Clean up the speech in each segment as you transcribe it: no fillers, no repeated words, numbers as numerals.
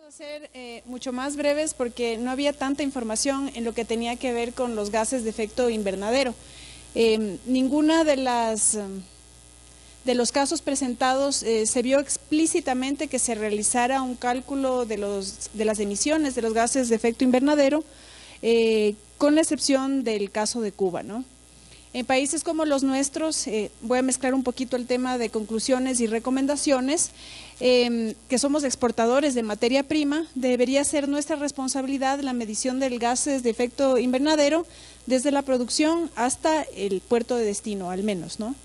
Ser mucho más breves porque no había tanta información en lo que tenía que ver con los gases de efecto invernadero. Ninguna de los casos presentados se vio explícitamente que se realizara un cálculo de las emisiones de los gases de efecto invernadero, con la excepción del caso de Cuba, ¿no? En países como los nuestros, voy a mezclar un poquito el tema de conclusiones y recomendaciones, que somos exportadores de materia prima, debería ser nuestra responsabilidad la medición de gases de efecto invernadero desde la producción hasta el puerto de destino, al menos, ¿no?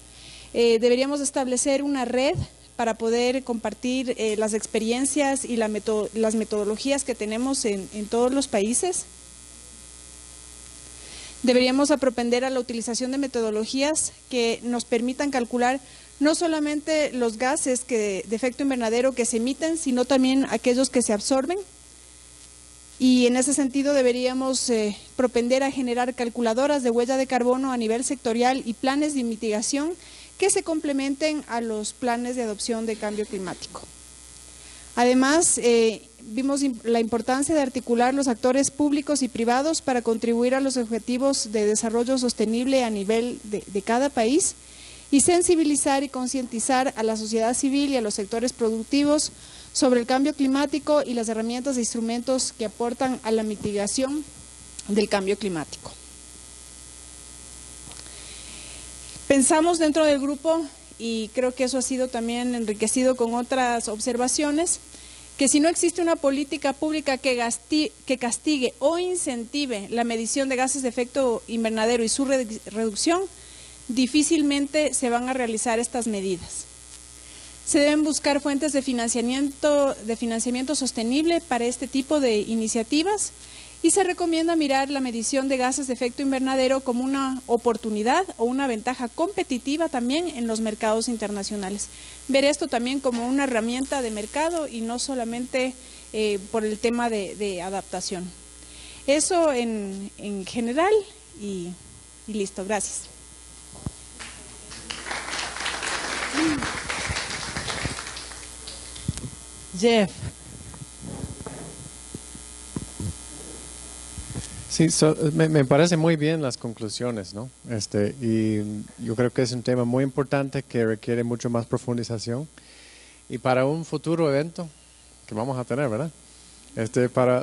Deberíamos establecer una red para poder compartir las experiencias y las metodologías que tenemos en todos los países. Deberíamos propender a la utilización de metodologías que nos permitan calcular no solamente los gases de efecto invernadero que se emiten, sino también aquellos que se absorben. Y en ese sentido deberíamos propender a generar calculadoras de huella de carbono a nivel sectorial y planes de mitigación que se complementen a los planes de adopción de cambio climático. Además, vimos la importancia de articular los actores públicos y privados para contribuir a los objetivos de desarrollo sostenible a nivel de cada país y sensibilizar y concientizar a la sociedad civil y a los sectores productivos sobre el cambio climático y las herramientas e instrumentos que aportan a la mitigación del cambio climático. Pensamos dentro del grupo, y creo que eso ha sido también enriquecido con otras observaciones, que si no existe una política pública que castigue o incentive la medición de gases de efecto invernadero y su reducción, difícilmente se van a realizar estas medidas. Se deben buscar fuentes de financiamiento sostenible para este tipo de iniciativas y se recomienda mirar la medición de gases de efecto invernadero como una oportunidad o una ventaja competitiva también en los mercados internacionales. Ver esto también como una herramienta de mercado y no solamente por el tema de adaptación. Eso en general y listo, gracias. Jeff. Sí, me parece muy bien las conclusiones, ¿no? Y yo creo que es un tema muy importante que requiere mucho más profundización. Y para un futuro evento que vamos a tener, ¿verdad?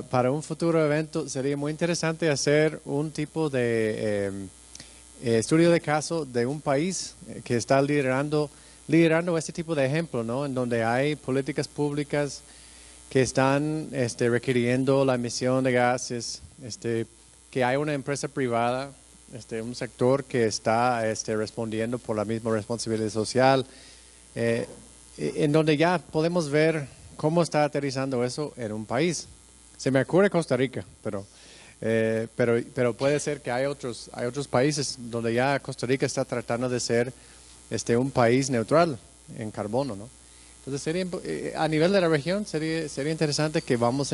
Para un futuro evento sería muy interesante hacer un tipo de estudio de caso de un país que está liderando este tipo de ejemplo, ¿no? En donde hay políticas públicas que están requiriendo la emisión de gases, que hay una empresa privada, un sector que está respondiendo por la misma responsabilidad social, en donde ya podemos ver cómo está aterrizando eso en un país. Se me ocurre Costa Rica, pero puede ser que hay otros países donde ya Costa Rica está tratando de ser un país neutral en carbono, ¿no? Entonces, a nivel de la región, sería interesante que vamos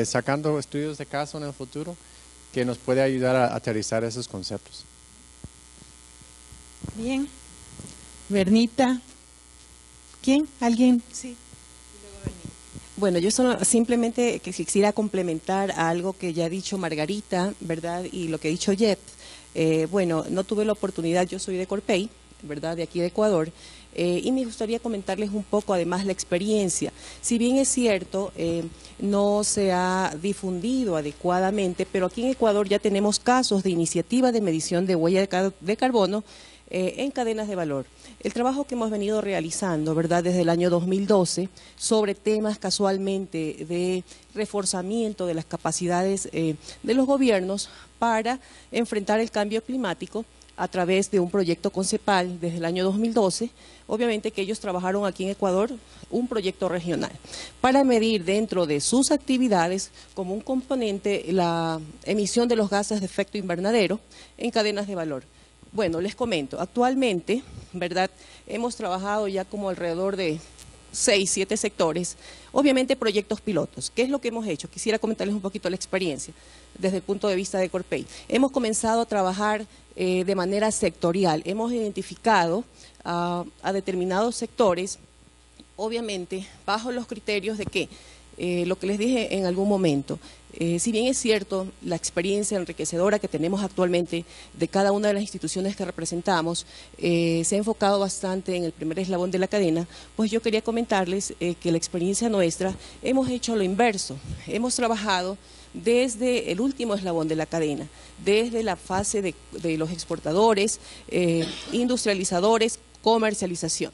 sacando estudios de caso en el futuro que nos puede ayudar a aterrizar esos conceptos. Bien. Bernita. ¿Quién? ¿Alguien? Sí. Bueno, yo simplemente quisiera complementar a algo que ya ha dicho Margarita, ¿verdad? Y lo que ha dicho Jeff. Bueno, no tuve la oportunidad, yo soy de Corpey, ¿verdad? De aquí de Ecuador. Y me gustaría comentarles un poco además la experiencia. Si bien es cierto, no se ha difundido adecuadamente, pero aquí en Ecuador ya tenemos casos de iniciativa de medición de huella de carbono en cadenas de valor. El trabajo que hemos venido realizando, ¿verdad?, desde el año 2012, sobre temas casualmente de reforzamiento de las capacidades de los gobiernos para enfrentar el cambio climático, a través de un proyecto con CEPAL desde el año 2012, obviamente que ellos trabajaron aquí en Ecuador un proyecto regional para medir dentro de sus actividades como un componente la emisión de los gases de efecto invernadero en cadenas de valor. Bueno, les comento, actualmente, ¿verdad?, hemos trabajado ya como alrededor de 6, 7 sectores, obviamente proyectos pilotos. ¿Qué es lo que hemos hecho? Quisiera comentarles un poquito la experiencia desde el punto de vista de Corpey. Hemos comenzado a trabajar de manera sectorial, hemos identificado a determinados sectores, obviamente bajo los criterios de que lo que les dije en algún momento. Si bien es cierto, la experiencia enriquecedora que tenemos actualmente de cada una de las instituciones que representamos se ha enfocado bastante en el primer eslabón de la cadena, pues yo quería comentarles que la experiencia nuestra hemos hecho lo inverso. Hemos trabajado desde el último eslabón de la cadena, desde la fase de los exportadores, industrializadores, comercialización,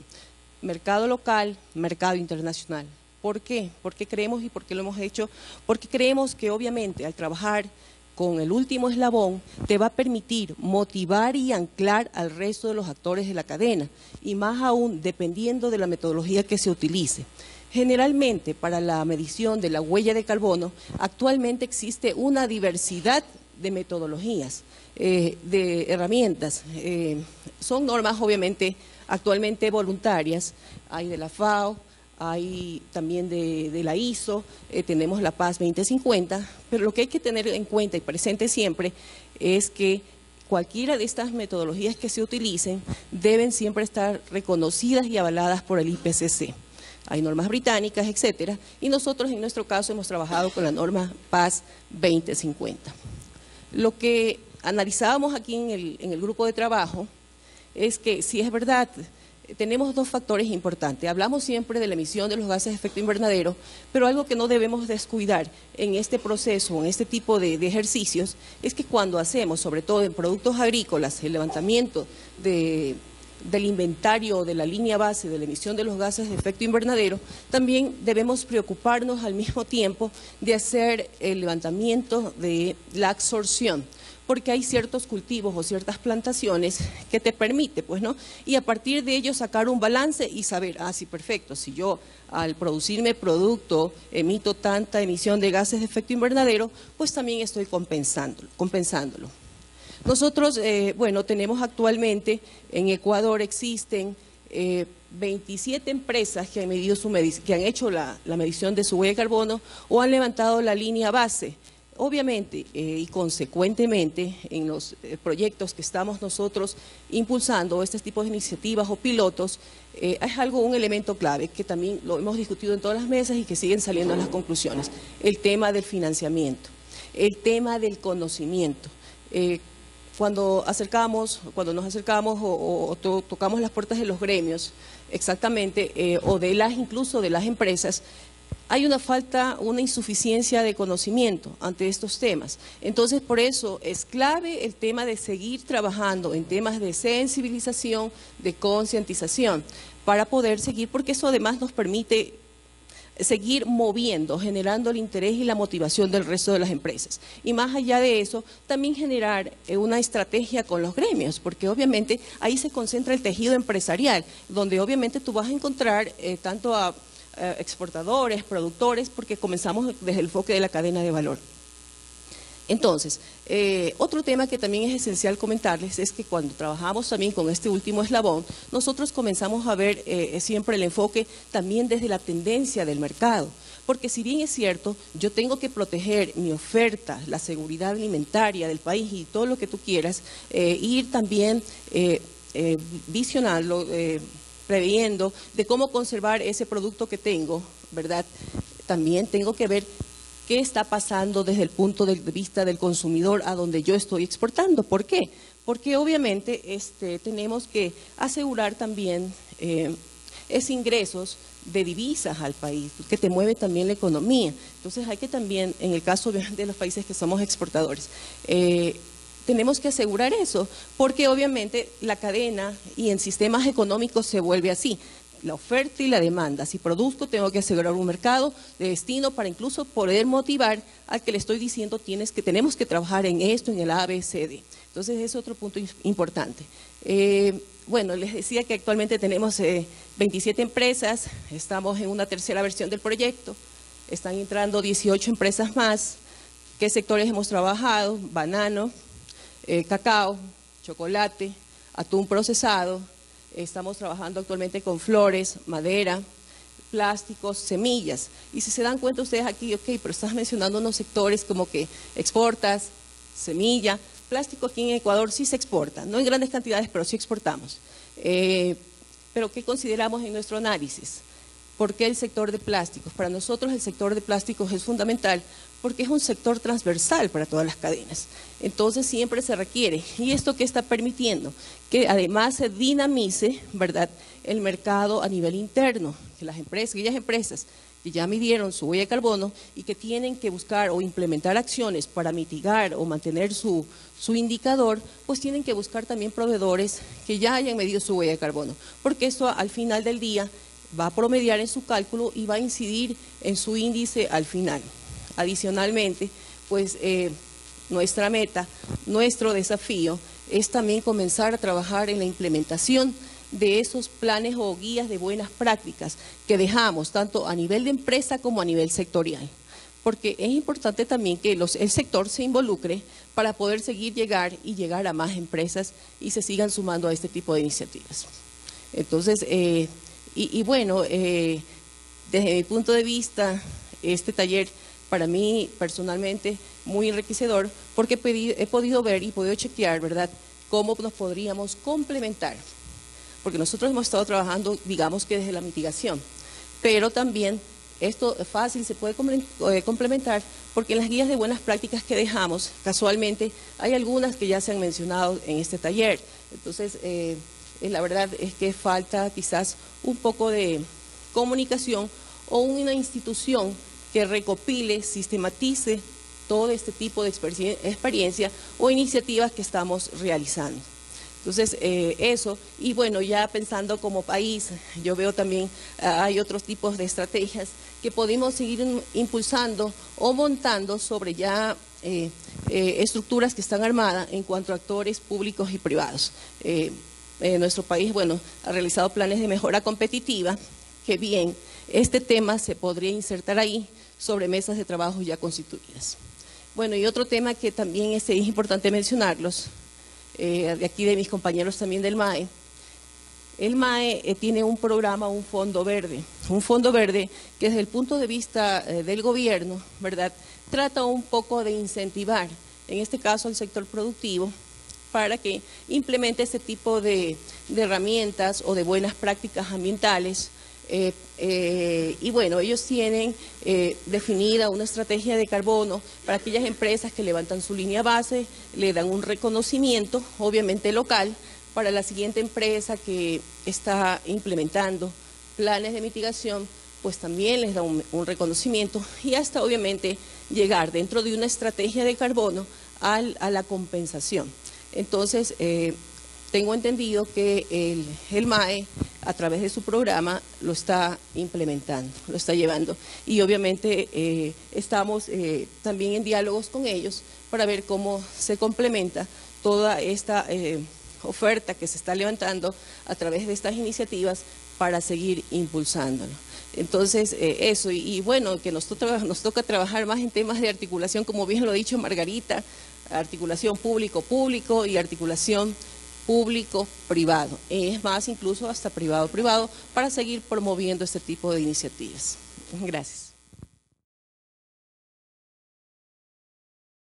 mercado local, mercado internacional. ¿Por qué? ¿Por qué creemos y por qué lo hemos hecho? Porque creemos que obviamente al trabajar con el último eslabón te va a permitir motivar y anclar al resto de los actores de la cadena y más aún dependiendo de la metodología que se utilice. Generalmente para la medición de la huella de carbono actualmente existe una diversidad de metodologías, de herramientas. Son normas obviamente actualmente voluntarias, hay de la FAO, hay también de la ISO, tenemos la PAS 2050, pero lo que hay que tener en cuenta y presente siempre es que cualquiera de estas metodologías que se utilicen deben siempre estar reconocidas y avaladas por el IPCC. Hay normas británicas, etcétera, y nosotros en nuestro caso hemos trabajado con la norma PAS 2050. Lo que analizábamos aquí en el grupo de trabajo es que si es verdad, tenemos dos factores importantes. Hablamos siempre de la emisión de los gases de efecto invernadero, pero algo que no debemos descuidar en este proceso, en este tipo de ejercicios, es que cuando hacemos, sobre todo en productos agrícolas, el levantamiento del inventario de la línea base de la emisión de los gases de efecto invernadero, también debemos preocuparnos al mismo tiempo de hacer el levantamiento de la absorción, porque hay ciertos cultivos o ciertas plantaciones que te permite, pues, ¿no? Y a partir de ello sacar un balance y saber, sí, perfecto, si yo al producirme producto emito tanta emisión de gases de efecto invernadero, pues también estoy compensándolo. Nosotros, bueno, tenemos actualmente, en Ecuador existen 27 empresas que han hecho la medición de su huella de carbono o han levantado la línea base. Obviamente y consecuentemente en los proyectos que estamos nosotros impulsando, este tipo de iniciativas o pilotos, es un elemento clave que también lo hemos discutido en todas las mesas y que siguen saliendo en las conclusiones. El tema del financiamiento, el tema del conocimiento. Cuando nos acercamos o tocamos las puertas de los gremios, exactamente, o incluso de las empresas, hay una insuficiencia de conocimiento ante estos temas. Entonces, por eso es clave el tema de seguir trabajando en temas de sensibilización, de concientización, para poder seguir, porque eso además nos permite seguir moviendo, generando el interés y la motivación del resto de las empresas. Y más allá de eso, también generar una estrategia con los gremios, porque obviamente ahí se concentra el tejido empresarial, donde obviamente tú vas a encontrar tanto a exportadores, productores, porque comenzamos desde el enfoque de la cadena de valor. Entonces, otro tema que también es esencial comentarles es que cuando trabajamos también con este último eslabón, nosotros comenzamos a ver siempre el enfoque también desde la tendencia del mercado. Porque si bien es cierto, yo tengo que proteger mi oferta, la seguridad alimentaria del país y todo lo que tú quieras, ir también visionando, previendo de cómo conservar ese producto que tengo, ¿verdad? También tengo que ver qué está pasando desde el punto de vista del consumidor a donde yo estoy exportando. ¿Por qué? Porque obviamente tenemos que asegurar también esos ingresos de divisas al país, que te mueve también la economía. Entonces hay que también, en el caso de los países que somos exportadores, tenemos que asegurar eso, porque obviamente la cadena y en sistemas económicos se vuelve así, la oferta y la demanda. Si produzco, tengo que asegurar un mercado de destino para incluso poder motivar al que le estoy diciendo tenemos que trabajar en esto, en el A, B, C, D. Entonces es otro punto importante. Bueno, les decía que actualmente tenemos 27 empresas, estamos en una tercera versión del proyecto, están entrando 18 empresas más. ¿Qué sectores hemos trabajado? Banano, cacao, chocolate, atún procesado. Estamos trabajando actualmente con flores, madera, plásticos, semillas. Y si se dan cuenta ustedes aquí, ok, pero estás mencionando unos sectores como que exportas, semilla, plástico aquí en Ecuador sí se exporta, no en grandes cantidades, pero sí exportamos. Pero ¿qué consideramos en nuestro análisis? ¿Por qué el sector de plásticos? Para nosotros el sector de plásticos es fundamental porque es un sector transversal para todas las cadenas. Entonces siempre se requiere. ¿Y esto qué está permitiendo? Que además se dinamice, ¿verdad?, el mercado a nivel interno, que las empresas, aquellas empresas que ya midieron su huella de carbono y que tienen que buscar o implementar acciones para mitigar o mantener su indicador, pues tienen que buscar también proveedores que ya hayan medido su huella de carbono, porque esto al final del día va a promediar en su cálculo y va a incidir en su índice al final. Adicionalmente, pues nuestra meta, nuestro desafío es también comenzar a trabajar en la implementación de esos planes o guías de buenas prácticas que dejamos tanto a nivel de empresa como a nivel sectorial. Porque es importante también que el sector se involucre para poder llegar a más empresas y se sigan sumando a este tipo de iniciativas. Entonces, bueno, desde mi punto de vista, este taller para mí personalmente muy enriquecedor porque he podido ver y podido chequear, ¿verdad?, cómo nos podríamos complementar. Porque nosotros hemos estado trabajando, digamos que desde la mitigación, pero también esto fácil se puede complementar porque en las guías de buenas prácticas que dejamos, casualmente, hay algunas que ya se han mencionado en este taller. Entonces, la verdad es que falta quizás un poco de comunicación o una institución que recopile, sistematice todo este tipo de experiencia o iniciativas que estamos realizando. Entonces, eso, y bueno, ya pensando como país, yo veo también hay otros tipos de estrategias que podemos seguir impulsando o montando sobre ya estructuras que están armadas en cuanto a actores públicos y privados. Nuestro país, bueno, ha realizado planes de mejora competitiva, que bien, este tema se podría insertar ahí sobre mesas de trabajo ya constituidas. Bueno, y otro tema que también es importante mencionarlos, de aquí de mis compañeros también del MAE. El MAE tiene un programa, un fondo verde que desde el punto de vista del gobierno, ¿verdad?, trata un poco de incentivar, en este caso al sector productivo, para que implemente este tipo de herramientas o de buenas prácticas ambientales. Y bueno, ellos tienen definida una estrategia de carbono para aquellas empresas que levantan su línea base, le dan un reconocimiento, obviamente local, para la siguiente empresa que está implementando planes de mitigación, pues también les da un reconocimiento y hasta obviamente llegar dentro de una estrategia de carbono a la compensación. Entonces, tengo entendido que el MAE, a través de su programa, lo está implementando, lo está llevando. Y obviamente estamos también en diálogos con ellos para ver cómo se complementa toda esta oferta que se está levantando a través de estas iniciativas para seguir impulsándolo. Entonces, eso, y bueno, que nos toca trabajar más en temas de articulación, como bien lo ha dicho Margarita, articulación público-público y articulación público-privado. Es más, incluso hasta privado-privado, para seguir promoviendo este tipo de iniciativas. Gracias.